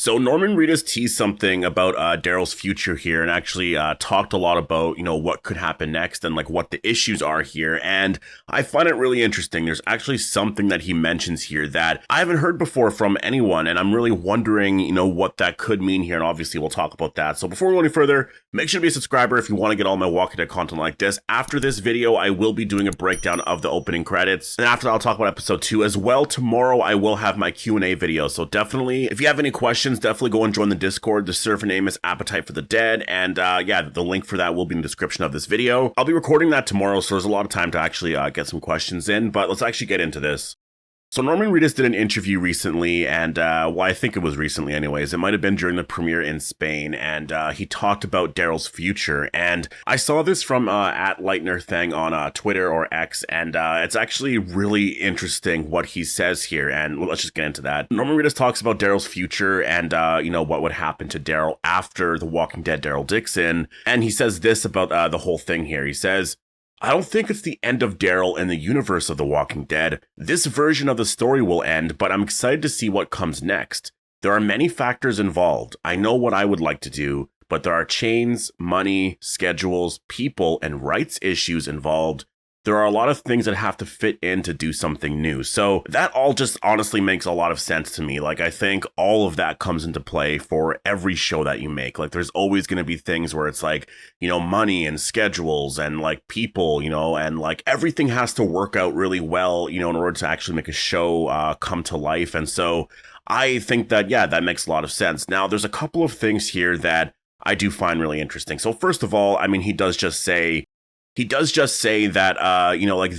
So Norman Reedus teased something about Daryl's future here and actually talked a lot about, what could happen next and like what the issues are here. And I find it really interesting. There's actually something that he mentions here that I haven't heard before from anyone. And I'm really wondering, what that could mean here. And obviously we'll talk about that. So before we go any further, make sure to be a subscriber if you want to get all my Walking Dead content like this. After this video, I will be doing a breakdown of the opening credits. And after that, I'll talk about episode 2 as well. Tomorrow, I will have my Q&A video. So definitely, if you have any questions, definitely go and join the Discord. The server name is Appetite for the Dead, and the link for that will be in the description of this video. I'll be recording that tomorrow, so there's a lot of time to actually get some questions in, but let's actually get into this. So Norman Reedus did an interview recently, and I think it was recently anyways. It might have been during the premiere in Spain, and he talked about Daryl's future. And I saw this from at Lightner Thing on Twitter or X, and it's actually really interesting what he says here. And let's just get into that. Norman Reedus talks about Daryl's future and what would happen to Daryl after The Walking Dead Daryl Dixon. And he says this about the whole thing here. He says, "I don't think it's the end of Daryl in the universe of The Walking Dead. This version of the story will end, but I'm excited to see what comes next. There are many factors involved. I know what I would like to do, but there are chains, money, schedules, people, and rights issues involved. There are a lot of things that have to fit in to do something new." So that all just honestly makes a lot of sense to me. Like, I think all of that comes into play for every show that you make. Like, there's always going to be things where it's like, money and schedules and like people, and like everything has to work out really well, in order to actually make a show come to life. And so I think that, that makes a lot of sense. Now, there's a couple of things here that I do find really interesting. So first of all, he does just say that,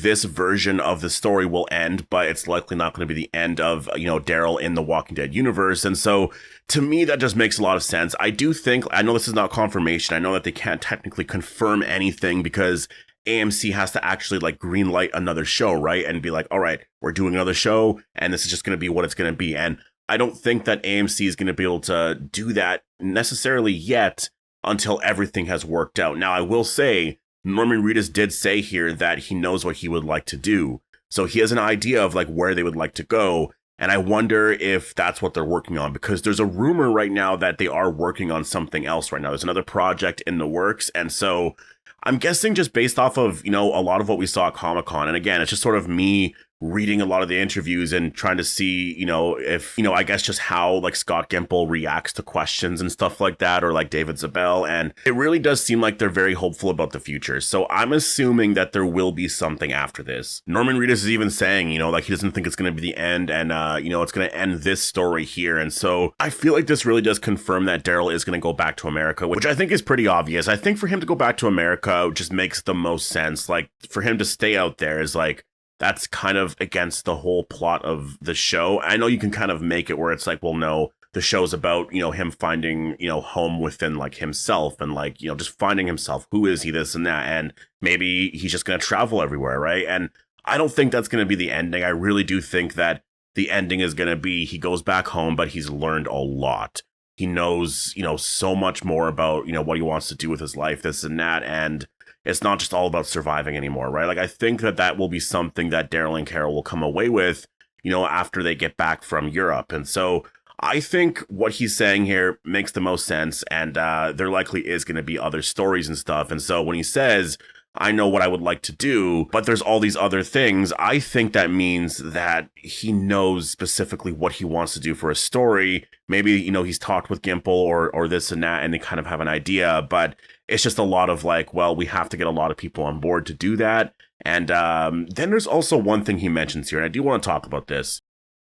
this version of the story will end, but it's likely not going to be the end of, Daryl in the Walking Dead universe. And so to me, that just makes a lot of sense. I know this is not confirmation. I know that they can't technically confirm anything because AMC has to actually like green light another show, right? And be like, all right, we're doing another show and this is just going to be what it's going to be. And I don't think that AMC is going to be able to do that necessarily yet until everything has worked out. Now, I will say, Norman Reedus did say here that he knows what he would like to do. So he has an idea of like where they would like to go. And I wonder if that's what they're working on, because there's a rumor right now that they are working on something else right now. There's another project in the works. And so I'm guessing just based off of, a lot of what we saw at Comic-Con. And again, it's just sort of me reading a lot of the interviews and trying to see, if, I guess just how like Scott Gimple reacts to questions and stuff like that, or like David Zabel. And it really does seem like they're very hopeful about the future. So I'm assuming that there will be something after this. Norman Reedus is even saying, he doesn't think it's going to be the end and, it's going to end this story here. And so I feel like this really does confirm that Daryl is going to go back to America, which I think is pretty obvious. I think for him to go back to America just makes the most sense. Like, for him to stay out there is like, that's kind of against the whole plot of the show. I know you can kind of make it where it's like, well, no, the show's about, him finding, home within like himself and like, just finding himself. Who is he, this and that? And maybe he's just going to travel everywhere, right? And I don't think that's going to be the ending. I really do think that the ending is going to be he goes back home, but he's learned a lot. He knows, so much more about, what he wants to do with his life, this and that. And it's not just all about surviving anymore, right? Like, I think that will be something that Daryl and Carol will come away with, after they get back from Europe. And so I think what he's saying here makes the most sense. And there likely is going to be other stories and stuff. And so when he says, I know what I would like to do, but there's all these other things, I think that means that he knows specifically what he wants to do for a story. Maybe, he's talked with Gimple or this and that, and they kind of have an idea, but it's just a lot of like, well, we have to get a lot of people on board to do that. And then there's also one thing he mentions here, and I do want to talk about this.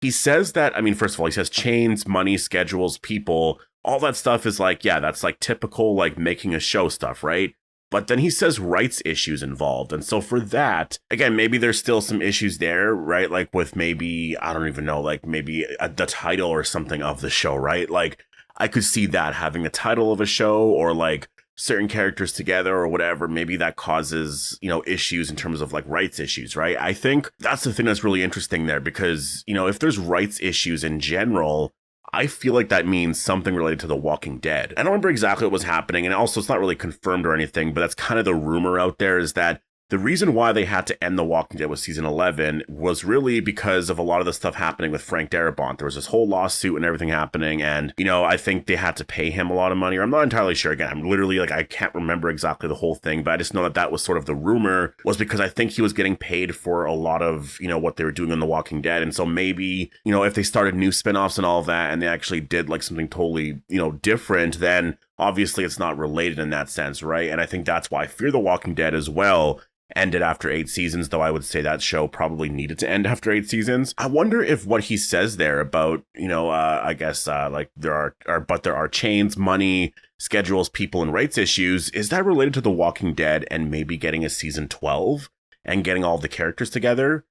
He says that, first of all, he says chains, money, schedules, people, all that stuff is like, yeah, that's like typical, like making a show stuff, right? But then he says rights issues involved. And so for that, again, maybe there's still some issues there, right? Like with maybe, I don't even know, like maybe the title or something of the show, right? Like I could see that having the title of a show or like certain characters together or whatever, maybe that causes, issues in terms of like rights issues, right? I think that's the thing that's really interesting there because, if there's rights issues in general, I feel like that means something related to The Walking Dead. I don't remember exactly what was happening, and also it's not really confirmed or anything, but that's kind of the rumor out there is that the reason why they had to end The Walking Dead with season 11 was really because of a lot of the stuff happening with Frank Darabont. There was this whole lawsuit and everything happening. And, I think they had to pay him a lot of money, or I'm not entirely sure. Again, I'm literally I can't remember exactly the whole thing, but I just know that that was sort of the rumor, was because I think he was getting paid for a lot of, what they were doing on The Walking Dead. And so maybe, if they started new spinoffs and all of that, and they actually did like something totally, different, then obviously it's not related in that sense, right? And I think that's why Fear the Walking Dead as well ended after 8 seasons, though I would say that show probably needed to end after 8 seasons. I wonder if what he says there about, I guess, like there are chains, money, schedules, people, and rights issues, is that related to The Walking Dead and maybe getting a season 12 and getting all the characters together?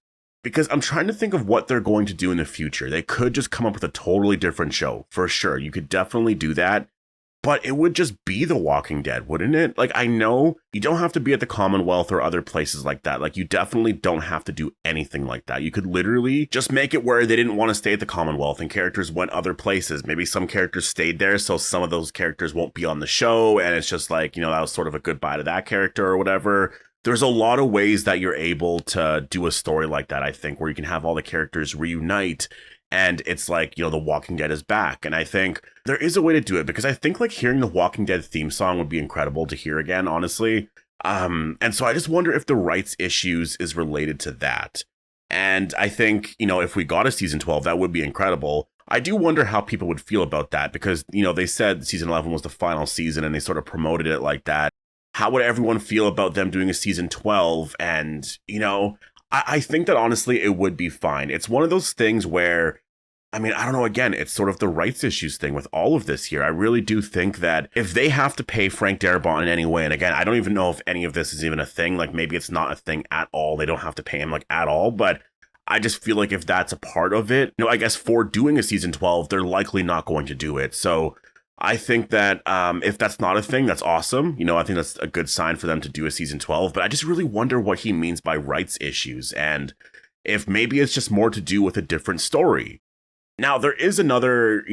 Because I'm trying to think of what they're going to do in the future. They could just come up with a totally different show, for sure. You could definitely do that. But it would just be The Walking Dead, wouldn't it? Like, I know you don't have to be at the Commonwealth or other places like that. Like, you definitely don't have to do anything like that. You could literally just make it where they didn't want to stay at the Commonwealth and characters went other places. Maybe some characters stayed there, so some of those characters won't be on the show. And it's just like, that was sort of a goodbye to that character or whatever. There's a lot of ways that you're able to do a story like that, I think, where you can have all the characters reunite. And it's like, The Walking Dead is back. And I think there is a way to do it, because I think like hearing the Walking Dead theme song would be incredible to hear again, honestly. And so I just wonder if the rights issues is related to that. And I think, if we got a season 12, that would be incredible. I do wonder how people would feel about that, because, they said season 11 was the final season and they sort of promoted it like that. How would everyone feel about them doing a season 12? And, I think that honestly, it would be fine. It's one of those things where, I don't know, again, it's sort of the rights issues thing with all of this here. I really do think that if they have to pay Frank Darabont in any way, and again, I don't even know if any of this is even a thing, like maybe it's not a thing at all. They don't have to pay him like at all, but I just feel like if that's a part of it, I guess for doing a season 12, they're likely not going to do it. So I think that if that's not a thing, that's awesome. I think that's a good sign for them to do a season 12. But I just really wonder what he means by rights issues, and if maybe it's just more to do with a different story. Now, there is another,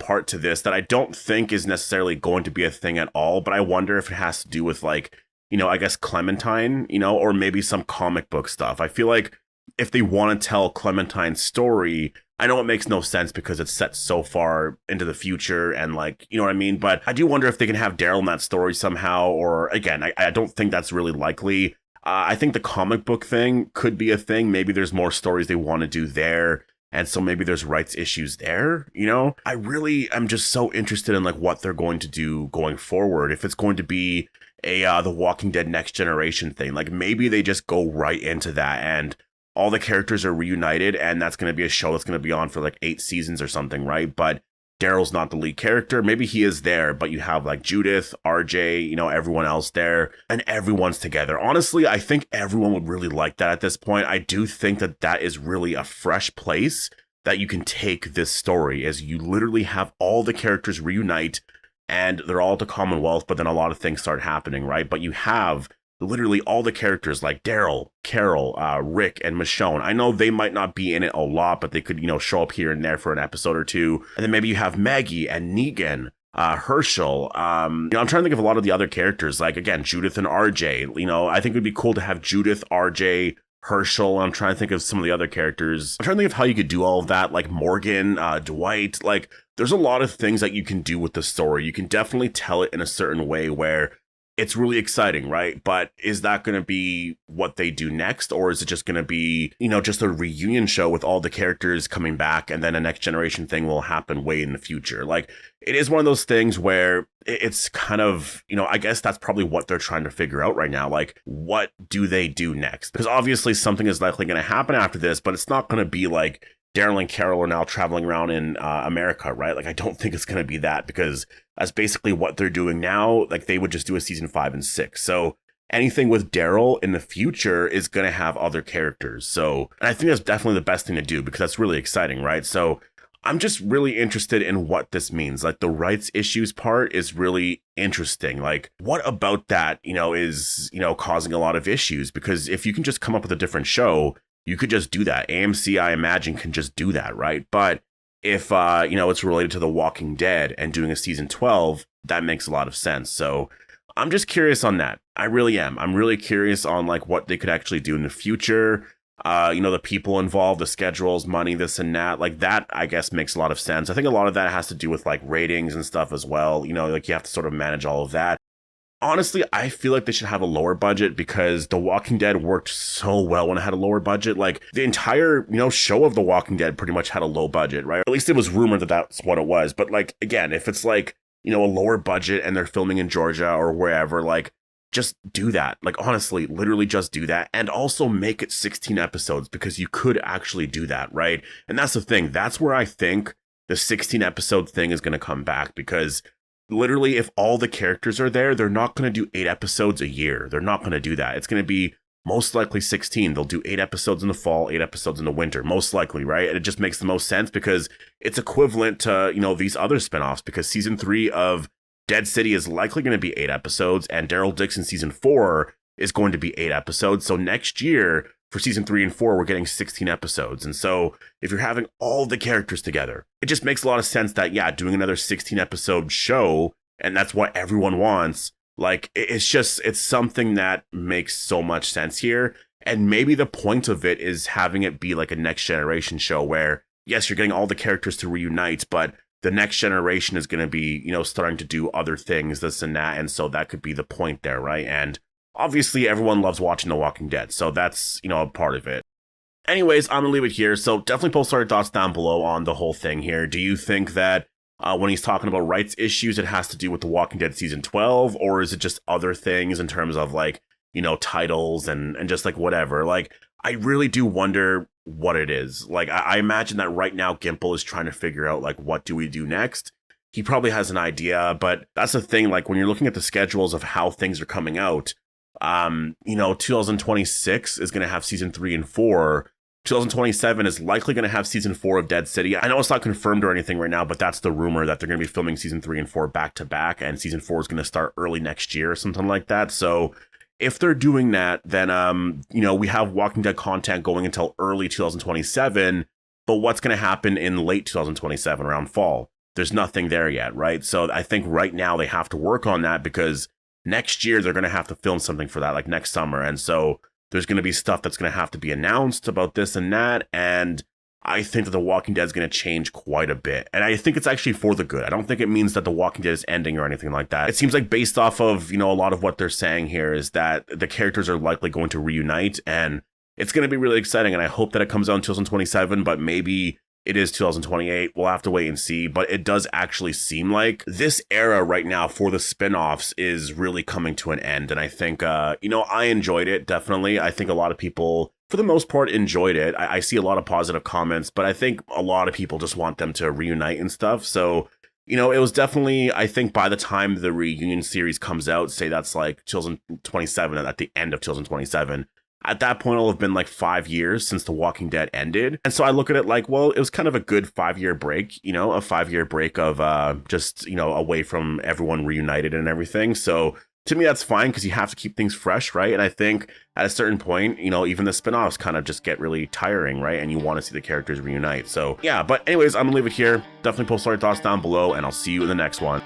part to this that I don't think is necessarily going to be a thing at all. But I wonder if it has to do with like, I guess Clementine, or maybe some comic book stuff. I feel like if they want to tell Clementine's story, I know it makes no sense because it's set so far into the future and like, you know what I mean? But I do wonder if they can have Daryl in that story somehow, or again, I don't think that's really likely. I think the comic book thing could be a thing. Maybe there's more stories they want to do there. And so maybe there's rights issues there, I really am just so interested in like what they're going to do going forward. If it's going to be the Walking Dead Next Generation thing, like maybe they just go right into that and all the characters are reunited, and that's going to be a show that's going to be on for like 8 seasons or something, right? But Daryl's not the lead character. Maybe he is there, but you have like Judith, RJ, everyone else there, and everyone's together. Honestly, I think everyone would really like that at this point. I do think that that is really a fresh place that you can take this story, as you literally have all the characters reunite and they're all at the Commonwealth, but then a lot of things start happening, right? But you have literally all the characters like Daryl, Carol, Rick, and Michonne. I know they might not be in it a lot, but they could, show up here and there for an episode or two. And then maybe you have Maggie and Negan, Herschel. I'm trying to think of a lot of the other characters, like, again, Judith and RJ. I think it would be cool to have Judith, RJ, Herschel. I'm trying to think of some of the other characters. I'm trying to think of how you could do all of that, like Morgan, Dwight. Like, there's a lot of things that you can do with the story. You can definitely tell it in a certain way where it's really exciting, right? But is that going to be what they do next? Or is it just going to be, just a reunion show with all the characters coming back, and then a Next Generation thing will happen way in the future? Like, it is one of those things where it's kind of, I guess that's probably what they're trying to figure out right now. Like, what do they do next? Because obviously something is likely going to happen after this, but it's not going to be like Daryl and Carol are now traveling around in America, right? Like, I don't think it's going to be that, because that's basically what they're doing now. Like, they would just do a season 5 and 6. So anything with Daryl in the future is going to have other characters. So, and I think that's definitely the best thing to do, because that's really exciting, right? So I'm just really interested in what this means. Like, the rights issues part is really interesting. Like, what about that, is, causing a lot of issues? Because if you can just come up with a different show, you could just do that. AMC, I imagine, can just do that, right? But if, it's related to The Walking Dead and doing a season 12, that makes a lot of sense. So I'm just curious on that. I really am. I'm really curious on like what they could actually do in the future. The people involved, the schedules, money, this and that, like that, I guess makes a lot of sense. I think a lot of that has to do with like ratings and stuff as well. Like you have to sort of manage all of that. Honestly, I feel like they should have a lower budget because The Walking Dead worked so well when it had a lower budget. Like the entire, show of The Walking Dead pretty much had a low budget, right? Or at least it was rumored that that's what it was. But like, again, if it's like, a lower budget and they're filming in Georgia or wherever, like just do that. Like, honestly, literally just do that. And also make it 16 episodes because you could actually do that, right? And that's the thing. That's where I think the 16 episode thing is going to come back because literally, if all the characters are there, they're not going to do 8 episodes a year. They're not going to do that. It's going to be most likely 16. They'll do 8 episodes in the fall, 8 episodes in the winter, most likely, right? And it just makes the most sense because it's equivalent to, these other spinoffs because season 3 of Dead City is likely going to be 8 episodes and Daryl Dixon season 4 is going to be 8 episodes. So next year for season 3 and 4, we're getting 16 episodes. And so if you're having all the characters together, it just makes a lot of sense that, yeah, doing another 16 episode show, and that's what everyone wants. Like, it's something that makes so much sense here. And maybe the point of it is having it be like a next generation show where, yes, you're getting all the characters to reunite, but the next generation is going to be, starting to do other things, this and that. And so that could be the point there, right? And obviously, everyone loves watching The Walking Dead, so that's, a part of it. Anyways, I'm going to leave it here. So definitely post your thoughts down below on the whole thing here. Do you think that when he's talking about rights issues, it has to do with The Walking Dead season 12? Or is it just other things in terms of like, titles and just like whatever? Like, I really do wonder what it is. Like, I imagine that right now Gimple is trying to figure out like, what do we do next? He probably has an idea, but that's the thing. Like when you're looking at the schedules of how things are coming out, 2026 is going to have season 3 and 4. 2027 is likely going to have season 4 of Dead City. I know it's not confirmed or anything right now, but that's the rumor that they're going to be filming season 3 and 4 back to back, and season 4 is going to start early next year or something like that. So if they're doing that, then, we have Walking Dead content going until early 2027, but what's going to happen in late 2027 around fall? There's nothing there yet, right? So I think right now they have to work on that because next year they're going to have to film something for that, like next summer. And so there's going to be stuff that's going to have to be announced about this and that. And I think that The Walking Dead is going to change quite a bit. And I think it's actually for the good. I don't think it means that The Walking Dead is ending or anything like that. It seems like based off of, a lot of what they're saying here is that the characters are likely going to reunite and it's going to be really exciting. And I hope that it comes out in 2027, but maybe it is 2028. We'll have to wait and see. But it does actually seem like this era right now for the spinoffs is really coming to an end. And I think, I enjoyed it, definitely. I think a lot of people, for the most part, enjoyed it. I see a lot of positive comments, but I think a lot of people just want them to reunite and stuff. So, it was definitely, I think by the time the reunion series comes out, say that's like 2027, at the end of 2027, at that point, it'll have been like 5 years since The Walking Dead ended. And so I look at it like, well, it was kind of a good 5-year break, a 5-year break of just, away from everyone reunited and everything. So to me, that's fine because you have to keep things fresh, right? And I think at a certain point, even the spinoffs kind of just get really tiring, right? And you want to see the characters reunite. So yeah, but anyways, I'm gonna leave it here. Definitely post your thoughts down below and I'll see you in the next one.